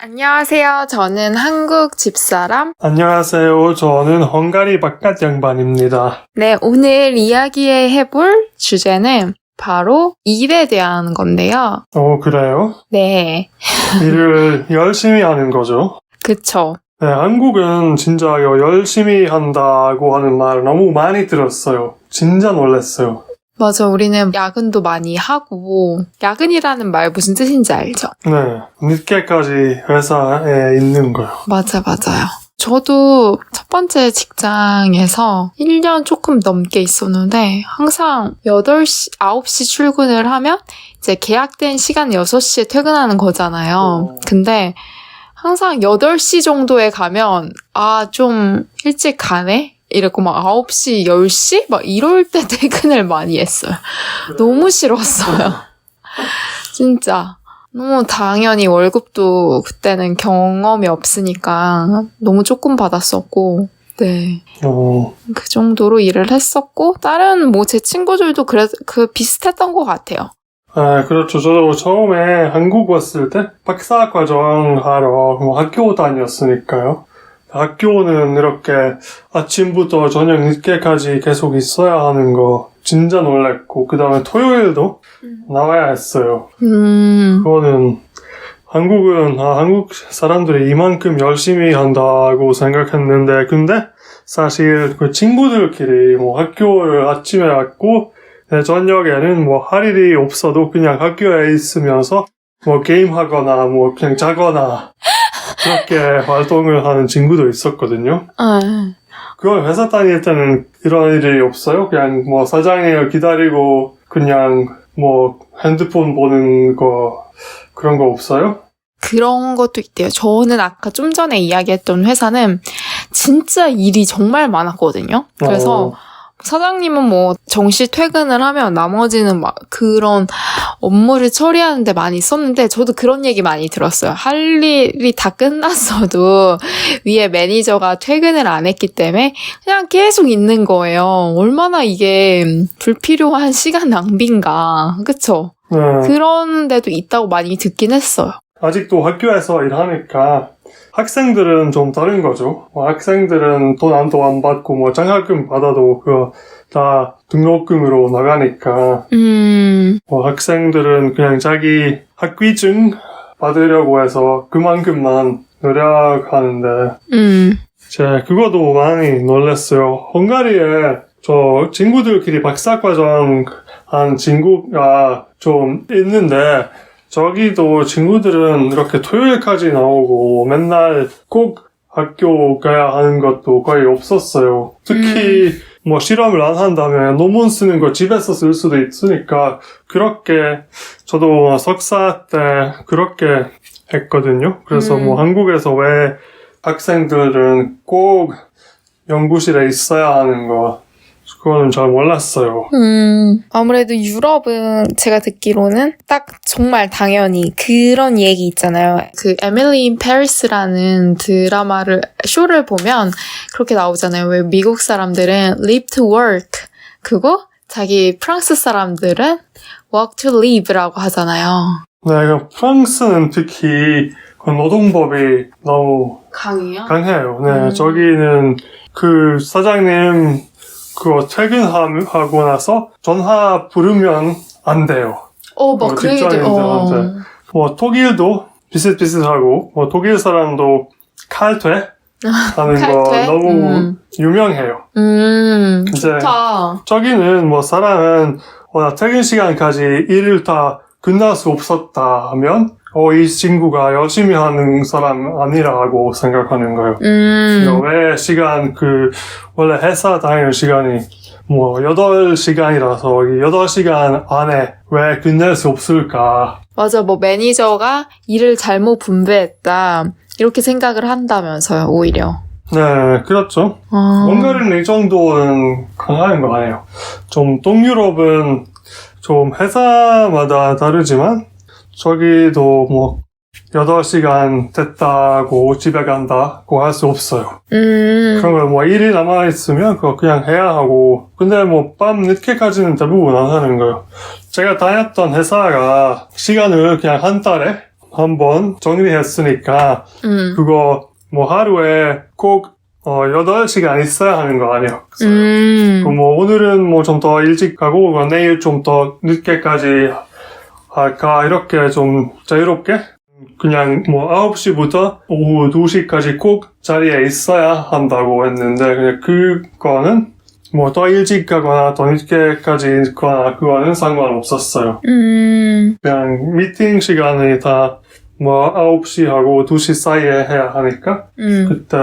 안녕하세요. 저는 한국 집사람. 안녕하세요. 저는 헝가리 바깥 양반입니다. 네, 오늘 이야기해볼 주제는 바로 일에 대한 건데요. 그래요? 네, 일을 열심히 하는 거죠. 그쵸. 네, 한국은 진짜 열심히 한다고 하는 말 너무 많이 들었어요. 진짜 놀랐어요. 맞아, 우리는 야근도 많이 하고, 야근이라는 말 무슨 뜻인지 알죠? 네, 늦게까지 회사에 있는 거요. 맞아요. 저도 첫 번째 직장에서 1년 조금 넘게 있었는데 항상 8시, 9시 출근을 하면 이제 계약된 시간 6시에 퇴근하는 거잖아요. 근데 항상 8시 정도에 가면 좀 일찍 가네? 이랬고 막 9시, 10시? 막 이럴 때 퇴근을 많이 했어요. 너무 싫었어요. 진짜. 너무 당연히 월급도 그때는 경험이 없으니까 너무 조금 받았었고, 네. 그 정도로 일을 했었고, 다른 제 친구들도 비슷했던 것 같아요. 그렇죠. 저도 처음에 한국 왔을 때 박사과정 하러 학교 다녔으니까요. 학교는 이렇게 아침부터 저녁 늦게까지 계속 있어야 하는 거 진짜 놀랐고, 그 다음에 토요일도 나와야 했어요. 그거는 한국 사람들이 이만큼 열심히 한다고 생각했는데, 근데 사실 그 친구들끼리 학교를 아침에 왔고, 저녁에는 할 일이 없어도 그냥 학교에 있으면서 게임하거나 그냥 자거나 그렇게 활동을 하는 친구도 있었거든요. 그걸 회사 다닐 때는 이런 일이 없어요? 그냥 사장님을 기다리고 그냥 핸드폰 보는 거 그런 거 없어요? 그런 것도 있대요. 저는 아까 좀 전에 이야기했던 회사는 진짜 일이 정말 많았거든요. 그래서 사장님은 정시 퇴근을 하면 나머지는 그런 업무를 처리하는데 많이 썼는데, 저도 그런 얘기 많이 들었어요. 할 일이 다 끝났어도 위에 매니저가 퇴근을 안 했기 때문에 그냥 계속 있는 거예요. 얼마나 이게 불필요한 시간 낭비인가. 그쵸? 그런 데도 있다고 많이 듣긴 했어요. 아직도 학교에서 일하니까 학생들은 좀 다른 거죠. 학생들은 돈 안 받고 장학금 받아도 그거 다 등록금으로 나가니까 학생들은 그냥 자기 학위증 받으려고 해서 그만큼만 노력하는데 제가 그것도 많이 놀랐어요. 헝가리에 저 친구들끼리 박사과정 한 친구가 좀 있는데, 저기도 친구들은 이렇게 토요일까지 나오고 맨날 꼭 학교 가야 하는 것도 거의 없었어요. 특히 실험을 안 한다면 논문 쓰는 거 집에서 쓸 수도 있으니까, 그렇게 저도 석사 때 그렇게 했거든요. 그래서 한국에서 왜 학생들은 꼭 연구실에 있어야 하는 거, 그거는 잘 몰랐어요. 아무래도 유럽은 제가 듣기로는 딱 정말 당연히 그런 얘기 있잖아요. 그 에밀리 인 페리스라는 쇼를 보면 그렇게 나오잖아요. 왜 미국 사람들은 live to work, 그거 자기 프랑스 사람들은 work to live라고 하잖아요. 네, 프랑스는 특히 그 노동법이 너무 강해요. 네, 저기는 그 사장님 그거 퇴근하고 나서 전화 부르면 안 돼요. 그 얘기들. 독일도 비슷비슷하고, 독일 사람도 칼퇴 하는 거 너무 유명해요. 좋다. 저기는 사람은 퇴근 시간까지 일을 다 끝날 수 없었다 하면 이 친구가 열심히 하는 사람 아니라고 생각하는 거예요. 왜 원래 회사 다니는 시간이 8시간이라서 8시간 안에 왜 끝낼 수 없을까? 맞아, 매니저가 일을 잘못 분배했다, 이렇게 생각을 한다면서요, 오히려. 네, 그렇죠. 헝가리는 이 정도는 강한 거 아니에요. 좀 동유럽은 좀 회사마다 다르지만, 저기도 8시간 됐다고 집에 간다고 할 수 없어요. 그런 거 일이 남아있으면 그거 그냥 해야 하고, 근데 밤 늦게까지는 대부분 안 하는 거예요. 제가 다녔던 회사가 시간을 그냥 한 달에 한번 정리했으니까 그거 뭐 하루에 꼭 8시간 있어야 하는 거 아니에요. 뭐 오늘은 뭐 좀 더 일찍 가고 내일 좀 더 늦게까지 할까 이렇게 좀 자유롭게 그냥 뭐 9시부터 오후 2시까지 꼭 자리에 있어야 한다고 했는데 그냥 그거는 뭐 더 일찍 가거나 더 늦게까지 있거나 그거는 상관없었어요. 그냥 미팅 시간이 다 뭐 9시하고 2시 사이에 해야 하니까 그때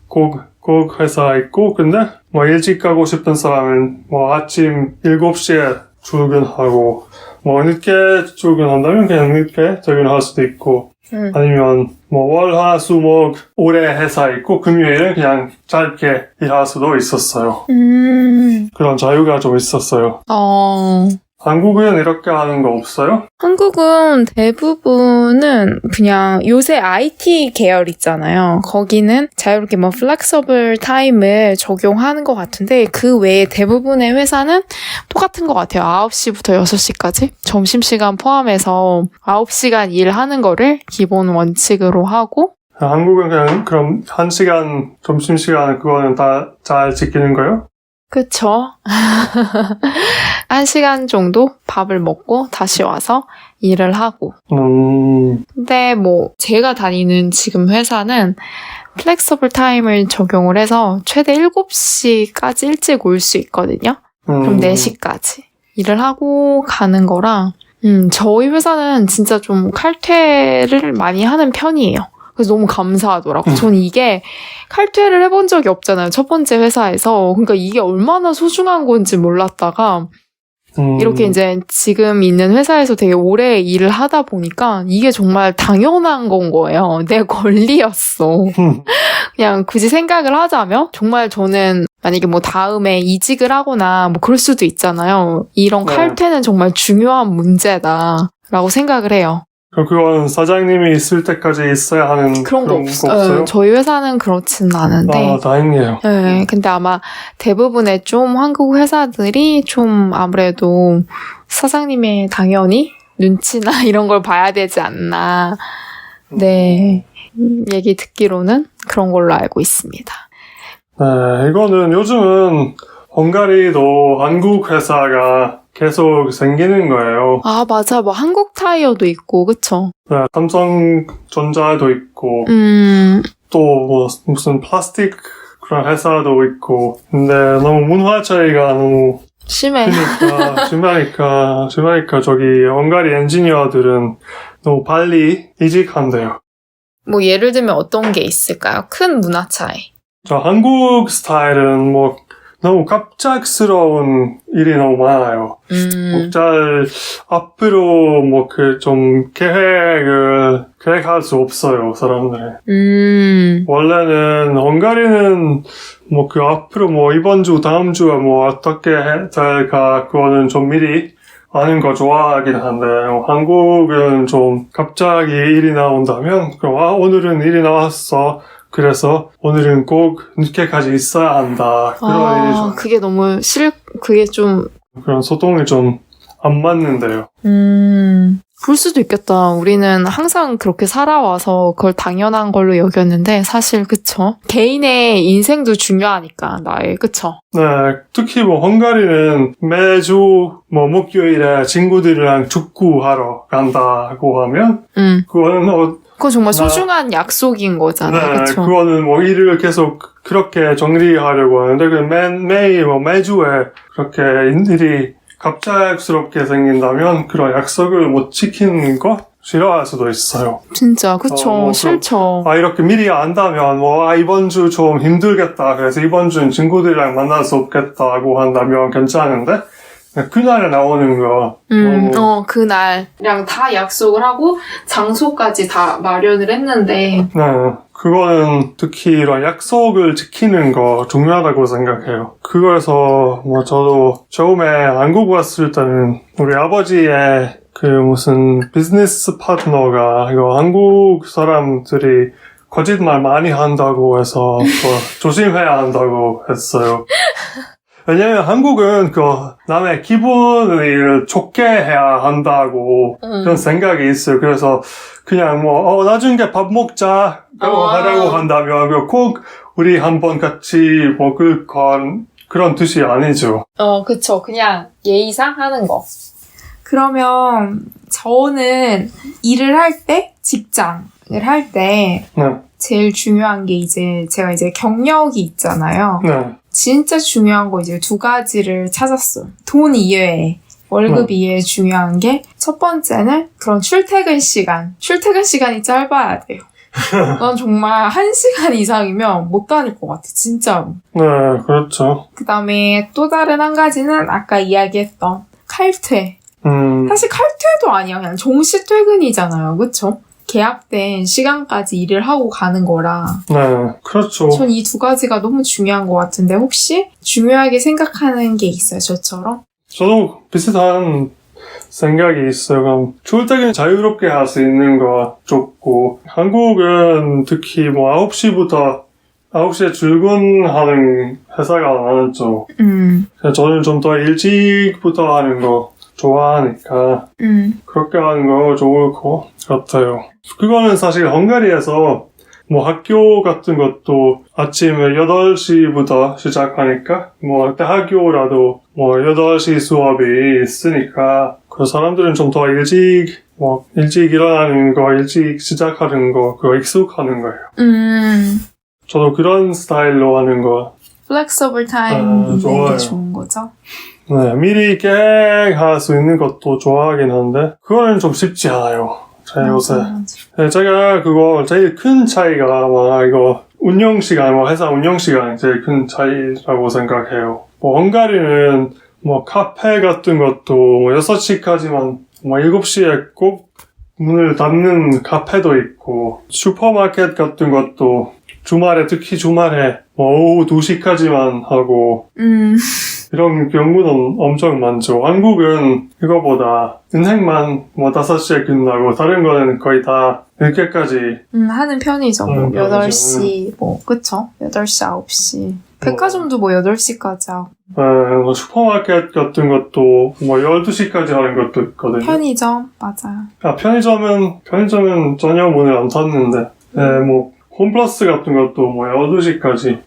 꼭 회사에 있고 근데 뭐 일찍 가고 싶은 사람은 뭐 아침 7시에 출근하고 뭐 늦게 출근한다면 그냥 늦게 퇴근할 수도 있고 아니면 뭐 월, 화, 수, 목 오래 회사에 있고 금요일은 그냥 짧게 일할 수도 있었어요. 그런 자유가 좀 있었어요. 한국은 이렇게 하는 거 없어요? 한국은 대부분은 그냥 요새 IT 계열 있잖아요. 거기는 자유롭게 뭐 플렉서블 타임을 적용하는 것 같은데 그 외에 대부분의 회사는 똑같은 것 같아요. 9시부터 6시까지 점심시간 포함해서 9시간 일하는 거를 기본 원칙으로 하고 한국은 그냥 그럼 1시간 점심시간 그거는 다 잘 지키는 거예요? 그쵸. 1시간 정도 밥을 먹고 다시 와서 일을 하고. 근데 뭐 제가 다니는 지금 회사는 플렉서블 타임을 적용을 해서 최대 7시까지 일찍 올 수 있거든요. 그럼 4시까지 일을 하고 가는 거라 저희 회사는 진짜 좀 칼퇴를 많이 하는 편이에요. 그래서 너무 감사하더라고요. 저는 이게 칼퇴를 해본 적이 없잖아요. 첫 번째 회사에서. 그러니까 이게 얼마나 소중한 건지 몰랐다가 이렇게 이제 지금 있는 회사에서 되게 오래 일을 하다 보니까 이게 정말 당연한 건 거예요. 내 권리였어. 그냥 굳이 생각을 하자면 정말 저는 만약에 뭐 다음에 이직을 하거나 뭐 그럴 수도 있잖아요. 이런 칼퇴는 정말 중요한 문제다라고 생각을 해요. 그럼 그건 사장님이 있을 때까지 있어야 하는 그런 거 거 없어요? 저희 회사는 그렇진 않은데. 다행이에요. 네, 근데 아마 대부분의 좀 한국 회사들이 좀 아무래도 사장님의 당연히 눈치나 이런 걸 봐야 되지 않나. 네, 얘기 듣기로는 그런 걸로 알고 있습니다. 네, 이거는 요즘은 헝가리도 한국 회사가 계속 생기는 거예요. 아, 맞아. 뭐 한국 타이어도 있고, 그쵸? 네, 삼성전자도 있고 또 뭐 무슨 플라스틱 그런 회사도 있고 근데 너무 문화 차이가 너무 심해. 심하니까 저기 헝가리 엔지니어들은 너무 빨리 이직한대요. 뭐 예를 들면 어떤 게 있을까요? 큰 문화 차이. 저 한국 스타일은 뭐 너무 갑작스러운 일이 너무 많아요. 잘 앞으로 뭐 그 좀 계획할 수 없어요, 사람들이. 원래는 헝가리는 뭐 그 앞으로 뭐 이번 주, 다음 주에 뭐 어떻게 될까 그거는 좀 미리 아는 거 좋아하긴 한데 한국은 좀 갑자기 일이 나온다면 그럼 오늘은 일이 나왔어. 그래서 오늘은 꼭 늦게까지 있어야 한다. 그런 일이 좀. 그게 너무 그게 좀. 그런 소통이 좀 안 맞는데요. 그럴 수도 있겠다. 우리는 항상 그렇게 살아와서 그걸 당연한 걸로 여겼는데 사실 그쵸? 개인의 인생도 중요하니까 나의 그쵸? 네, 특히 뭐 헝가리는 매주 뭐 목요일에 친구들이랑 축구하러 간다고 하면 그거는 그건 정말 소중한 약속인 거잖아요. 네, 그쵸? 그거는 뭐 일을 계속 그렇게 정리하려고 하는데 그 매일 뭐 매주에 그렇게 일이 갑작스럽게 생긴다면 그런 약속을 못 지키는 거 싫어할 수도 있어요. 진짜 그쵸. 싫죠. 이렇게 미리 안다면 이번 주 좀 힘들겠다. 그래서 이번 주는 친구들이랑 만날 수 없겠다고 한다면 괜찮은데 그날에 나오는 거. 그날이랑 다 약속을 하고 장소까지 다 마련을 했는데. 네, 그거는 특히 이런 약속을 지키는 거 중요하다고 생각해요. 그래서 뭐 저도 처음에 한국 왔을 때는 우리 아버지의 그 무슨 비즈니스 파트너가 이거 한국 사람들이 거짓말 많이 한다고 해서 조심해야 한다고 했어요. 왜냐면 한국은 그 남의 기분을 좋게 해야 한다고 그런 생각이 있어요. 그래서 그냥 뭐 나중에 밥 먹자 하라고 한다면 꼭 우리 한번 같이 먹을 그런 뜻이 아니죠. 그쵸. 그냥 예의상 하는 거. 그러면 저는 일을 할 때, 직장을 할 때 네. 제일 중요한 게 제가 경력이 있잖아요. 네. 진짜 중요한 거 두 가지를 찾았어요. 돈 이외에, 월급 이외에 중요한 게 첫 번째는 그런 출퇴근 시간이 짧아야 돼요. 난 정말 1시간 이상이면 못 다닐 것 같아, 진짜로. 네, 그렇죠. 그 다음에 또 다른 한 가지는 아까 이야기했던 칼퇴. 사실 칼퇴도 아니야. 그냥 정시 퇴근이잖아요. 그쵸? 계약된 시간까지 일을 하고 가는 거라. 네, 그렇죠. 전 이 두 가지가 너무 중요한 것 같은데 혹시 중요하게 생각하는 게 있어요, 저처럼? 저도 비슷한 생각이 있어요. 그럼 출퇴근 자유롭게 할 수 있는 거 좋고, 한국은 특히 9시에 출근하는 회사가 많았죠. 저는 좀 더 일찍부터 하는 거 좋아하니까 그렇게 하는 거 좋을 것 같아요. 그거는 사실 헝가리에서 학교 같은 것도 아침에 8시부터 시작하니까 대학교라도 8시 수업이 있으니까 그 사람들은 좀 더 일찍 일어나는 거, 일찍 시작하는 거, 그거 익숙하는 거예요. 저도 그런 스타일로 하는 거. 플렉서블 타임 있는 좋아요. 게 좋은 거죠? 네, 미리 계획할 수 있는 것도 좋아하긴 한데 그거는 좀 쉽지 않아요. 요새. 네, 제가 그거 제일 큰 차이가 이거 운영시간, 회사 운영시간이 제일 큰 차이라고 생각해요. 헝가리는 카페 같은 것도 6시까지만 7시에 꼭 문을 닫는 카페도 있고, 슈퍼마켓 같은 것도 특히 주말에 오후 2시까지만 하고, 이런 경우는 엄청 많죠. 한국은 이거보다 은행만 5시에 끝나고 다른 거는 거의 다 늦게까지 하는 편이죠. 8시, 그쵸? 8시, 9시. 백화점도 8시까지 하고. 네, 슈퍼마켓 같은 것도 12시까지 하는 것도 있거든요. 편의점, 맞아요. 편의점은 전혀 문을 안 닫는데, 네, 홈플러스 같은 것도 12시까지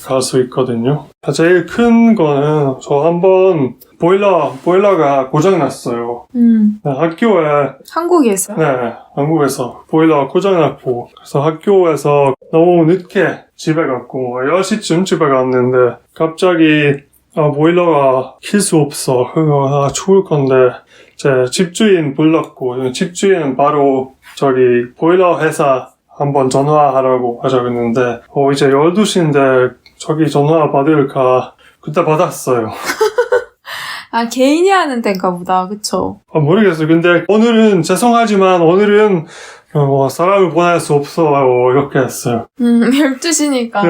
갈 수 있거든요. 제일 큰 거는 저 한번 보일러가 고장났어요. 네, 학교에. 한국에서요? 네, 한국에서 보일러가 고장났고, 그래서 학교에서 너무 늦게 집에 갔고, 10시쯤 집에 갔는데, 갑자기, 보일러가 킬 수 없어. 죽을 건데, 제 집주인 불렀고, 집주인은 바로 보일러 회사 한번 전화하라고 하자고 이제 12시인데 저기 전화 받을까? 그때 받았어요. 개인이 하는 데인가 보다. 그쵸? 모르겠어요. 근데 죄송하지만 오늘은 사람을 보낼 수 없어. 이렇게 했어요. 12시니까.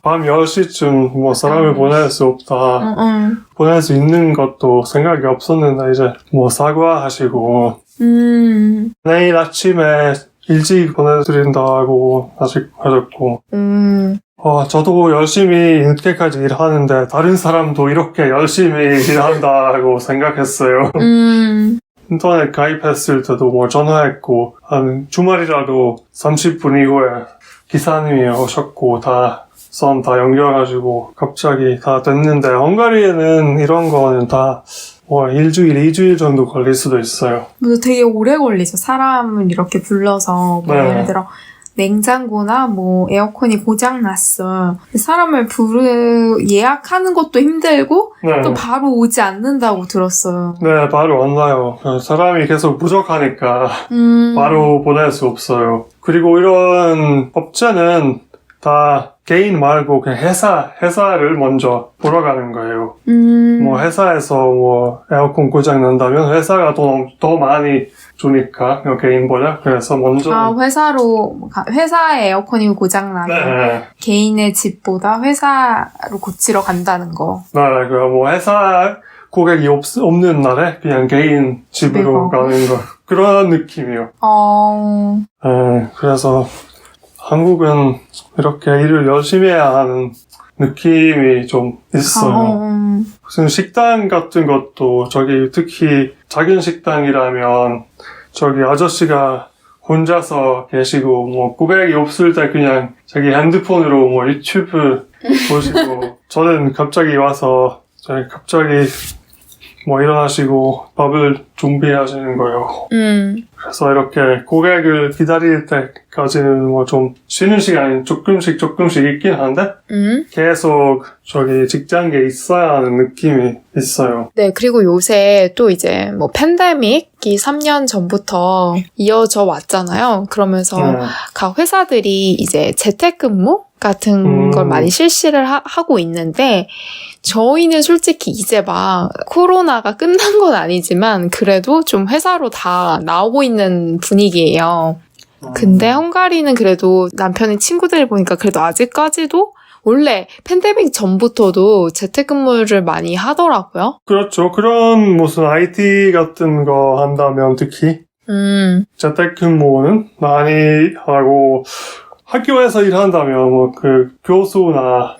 밤 10시쯤 사람을 보낼 수 없다. 보낼 수 있는 것도 생각이 없었는데 이제 사과하시고 내일 아침에 일찍 보내드린다고 아직 하셨고 저도 열심히 늦게까지 일하는데 다른 사람도 이렇게 열심히 일한다고 생각했어요. 인터넷 가입했을 때도 전화했고 한 주말이라도 30분 이후에 기사님이 오셨고 선 다 연결해가지고 갑자기 다 됐는데 헝가리에는 이런 거는 다 일주일, 2주일 정도 걸릴 수도 있어요. 되게 오래 걸리죠. 사람을 이렇게 불러서 예를 들어 냉장고나 에어컨이 고장났어. 사람을 예약하는 것도 힘들고 또 바로 오지 않는다고 들었어요. 네, 바로 안 와요. 사람이 계속 부족하니까 바로 보낼 수 없어요. 그리고 이런 업체는 다 개인 말고 그냥 회사를 먼저 보러 가는 거예요. 회사에서 에어컨 고장 난다면 회사가 더 많이 주니까 개인보다. 그래서 먼저 회사의 에어컨이 고장나면 개인의 집보다 회사로 고치러 간다는 거. 네, 회사 고객이 없는 날에 그냥 개인 집으로 가는 거. 그런 느낌이요. 그래서 한국은 이렇게 일을 열심히 해야 하는 느낌이 좀 있어요. 무슨 식당 같은 것도 저기 특히 작은 식당이라면 저기 아저씨가 혼자서 계시고 뭐 고객이 없을 때 그냥 자기 핸드폰으로 뭐 유튜브 보시고 저는 갑자기 와서 저희 갑자기 뭐 일어나시고 밥을 준비하시는 거예요. 그래서 이렇게 고객을 기다릴 때까지는 뭐 좀 쉬는 시간이 조금씩 있긴 한데 계속 저기 직장에 있어야 하는 느낌이 있어요. 네, 그리고 요새 또 이제 뭐 팬데믹이 3년 전부터 이어져 왔잖아요. 그러면서 각 회사들이 이제 재택근무 같은 걸 많이 실시를 하고 있는데 저희는 솔직히 이제 막 코로나가 끝난 건 아니지만 그래도 좀 회사로 다 나오고 있는 분위기예요. 근데 헝가리는 그래도 남편의 친구들 보니까 그래도 아직까지도 원래 팬데믹 전부터도 재택근무를 많이 하더라고요. 그렇죠. 그런 무슨 IT 같은 거 한다면 특히 재택근무는 많이 하고 학교에서 일한다면 뭐 그 교수나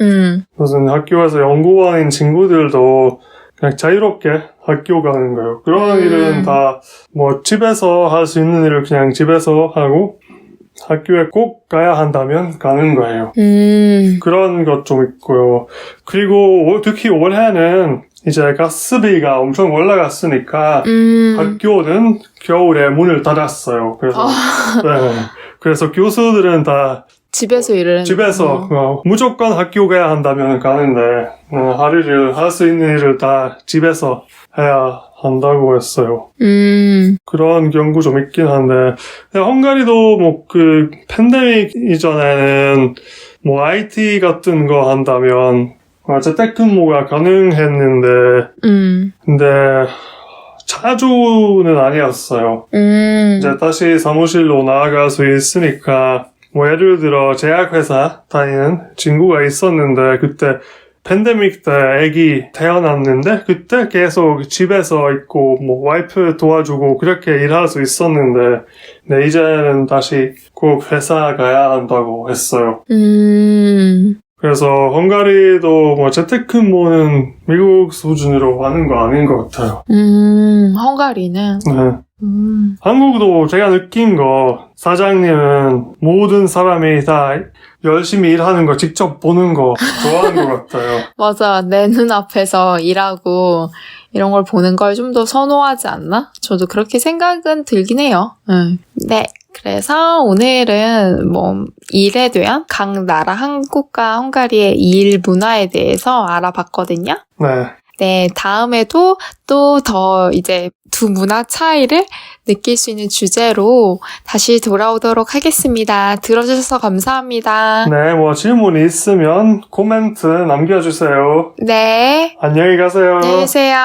무슨 학교에서 연구원인 친구들도 그냥 자유롭게 학교 가는 거예요. 그런 일은 다 뭐 집에서 할 수 있는 일을 그냥 집에서 하고 학교에 꼭 가야 한다면 가는 거예요. 그런 것 좀 있고요. 그리고 특히 올해는 이제 가스비가 엄청 올라갔으니까 학교는 겨울에 문을 닫았어요. 그래서 네. 그래서 교수들은 다 집에서 무조건 학교 가야 한다면 가는데 하루를 할 수 있는 일을 다 집에서 해야 한다고 했어요. 그런 경우 좀 있긴 한데 헝가리도 뭐 그 팬데믹 이전에는 뭐 IT 같은 거 한다면 재택근무가 가능했는데 근데 자주는 아니었어요. 이제 다시 사무실로 나아갈 수 있으니까 뭐 예를 들어 제약회사 다니는 친구가 있었는데 그때 팬데믹 때 아기 태어났는데 그때 계속 집에서 있고 뭐 와이프 도와주고 그렇게 일할 수 있었는데 네, 이제는 다시 꼭 회사 가야 한다고 했어요. 그래서 헝가리도 뭐 재택근무는 미국 수준으로 하는 거 아닌 것 같아요. 헝가리는? 네. 한국도 제가 느낀 거 사장님은 모든 사람이 다 열심히 일하는 거 직접 보는 거 좋아하는 것 같아요. 맞아. 내 눈앞에서 일하고 이런 걸 보는 걸 좀 더 선호하지 않나? 저도 그렇게 생각은 들긴 해요. 네. 그래서 오늘은 뭐 일에 대한 각 나라 한국과 헝가리의 일 문화에 대해서 알아봤거든요. 네. 네, 다음에도 또 더 이제 두 문화 차이를 느낄 수 있는 주제로 다시 돌아오도록 하겠습니다. 들어주셔서 감사합니다. 네, 뭐 질문이 있으면 코멘트 남겨주세요. 네. 안녕히 가세요. 안녕히 계세요.